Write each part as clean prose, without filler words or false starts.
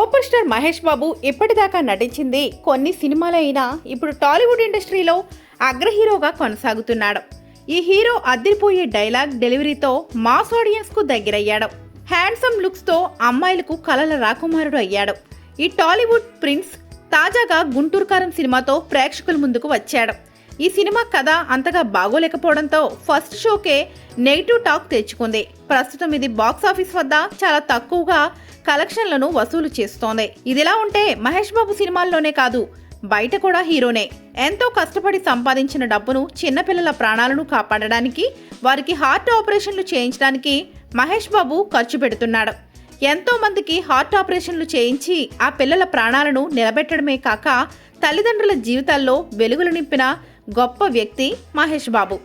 Super star Mahesh Babu ఇప్పటిదాకా నటించింది కొన్ని సినిమాలే అయినా ఇప్పుడు టాలీవుడ్ ఇండస్ట్రీలో అగ్ర హీరోగా కొనసాగుతున్నాడు. ఈ హీరో అదిరిపోయే డైలాగ్ డెలివరీతో మాస్ ఆడియన్స్ కు దగ్గరయ్యాడు. హ్యాండ్సమ్ లుక్స్ తో అమ్మాయిలకు కలల రాకుమారుడు అయ్యాడు. ఈ టాలీవుడ్ ప్రిన్స్ తాజాగా గుంటూరు కారం సినిమాతో ప్రేక్షకుల ముందుకు వచ్చాడు. ఈ సినిమా కథ అంతగా బాగోలేకపోవడంతో ఫస్ట్ షోకే నెగిటివ్ టాక్ తెచ్చుకుంది. ప్రస్తుతం ఇది బాక్సాఫీస్ వద్ద చాలా తక్కువగా కలెక్షన్లను వసూలు చేస్తోంది. ఇదిలా ఉంటే మహేష్ బాబు సినిమాల్లోనే కాదు బయట కూడా హీరోనే. ఎంతో కష్టపడి సంపాదించిన డబ్బును చిన్నపిల్లల ప్రాణాలను కాపాడడానికి, వారికి హార్ట్ ఆపరేషన్లు చేయించడానికి మహేష్ బాబు ఖర్చు పెడుతున్నాడు. ఎంతో మందికి హార్ట్ ఆపరేషన్లు చేయించి ఆ పిల్లల ప్రాణాలను నిలబెట్టడమే కాక తల్లిదండ్రుల జీవితాల్లో వెలుగులు నింపిన గొప్ప వ్యక్తి మహేష్ బాబు.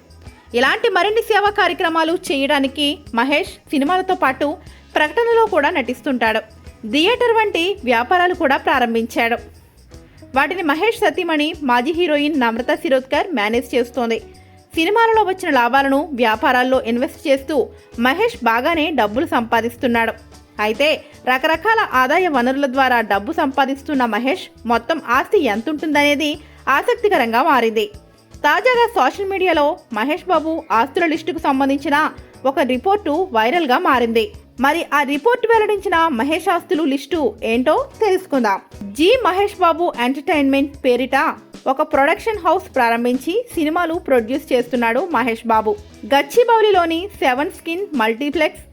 ఇలాంటి మరిన్ని సేవా కార్యక్రమాలు చేయడానికి మహేష్ సినిమాలతో పాటు ప్రకటనలో కూడా నటిస్తుంటాడు. థియేటర్ వంటి వ్యాపారాలు కూడా ప్రారంభించాడు. వాటిని మహేష్ సతీమణి మాజీ హీరోయిన్ నమ్రత శిరోద్కర్ మేనేజ్ చేస్తోంది. సినిమాలలో వచ్చిన లాభాలను వ్యాపారాల్లో ఇన్వెస్ట్ చేస్తూ మహేష్ బాగానే డబ్బులు సంపాదిస్తున్నాడు. అయితే రకరకాల ఆదాయ వనరుల ద్వారా డబ్బు సంపాదిస్తున్న మహేష్ మొత్తం ఆస్తి ఎంతుంటుందనేది ఆసక్తికరంగా మారింది. తాజాగా సోషల్ మీడియాలో మహేష్ బాబు ఆస్తుల లిస్టుకు సంబంధించిన ఒక రిపోర్టు వైరల్గా మారింది. మరి ఆ రిపోర్ట్ వెల్లడించిన మహేష్ ఆస్తులు లిస్టు ఏంటో తెలుసుకుందాం. జీ మహేష్ బాబు ఎంటర్టైన్మెంట్ పేరిట ఒక ప్రొడక్షన్ హౌస్ ప్రారంభించి సినిమాలు ప్రొడ్యూస్ చేస్తున్నాడు Mahesh Babu. గచ్చిబౌలిలోని 7 skin multiplex,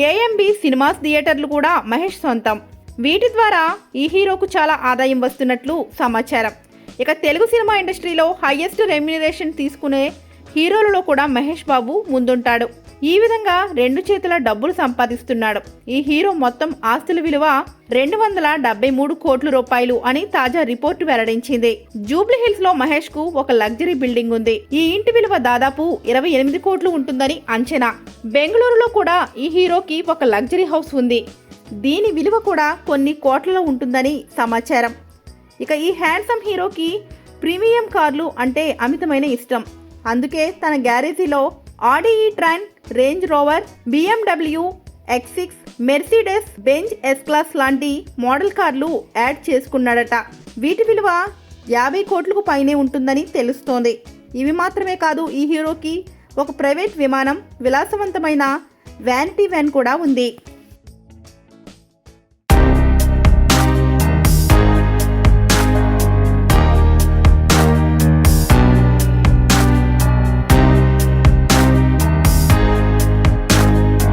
AMB cinemas థియేటర్లు కూడా మహేష్ సొంతం. వీటి ద్వారా ఈ హీరోకు చాలా ఆదాయం వస్తున్నట్లు సమాచారం. ఇక తెలుగు సినిమా ఇండస్ట్రీలో హైయెస్ట్ రెమ్యునరేషన్ తీసుకునే హీరోలలో కూడా మహేష్ బాబు ముందుంటాడు. ఈ విధంగా 2 చేతుల డబ్బులు సంపాదిస్తున్నాడు. ఈ హీరో మొత్తం ఆస్తుల విలువ 273 కోట్ల రూపాయలు అని తాజా రిపోర్టు వెల్లడించింది. జూబ్లీ హిల్స్ లో మహేష్ కు ఒక లగ్జరీ బిల్డింగ్ ఉంది. ఈ ఇంటి విలువ దాదాపు 28 కోట్లు ఉంటుందని అంచనా. బెంగళూరులో కూడా ఈ హీరోకి ఒక లగ్జరీ హౌస్ ఉంది. దీని విలువ కూడా కొన్ని కోట్లలో ఉంటుందని సమాచారం. ఇక ఈ హ్యాండ్సమ్ హీరోకి ప్రీమియం కార్లు అంటే అమితమైన ఇష్టం. అందుకే తన గ్యారేజీలో Audi e tron, Range Rover, BMW X6, Mercedes Benz S class లాంటి మోడల్ కార్లు యాడ్ చేసుకున్నాడట. వీటి విలువ 50 కోట్లకు పైనే ఉంటుందని తెలుస్తోంది. ఇవి మాత్రమే కాదు, ఈ హీరోకి ఒక ప్రైవేట్ విమానం, విలాసవంతమైన వ్యానిటీ వ్యాన్ కూడా ఉంది.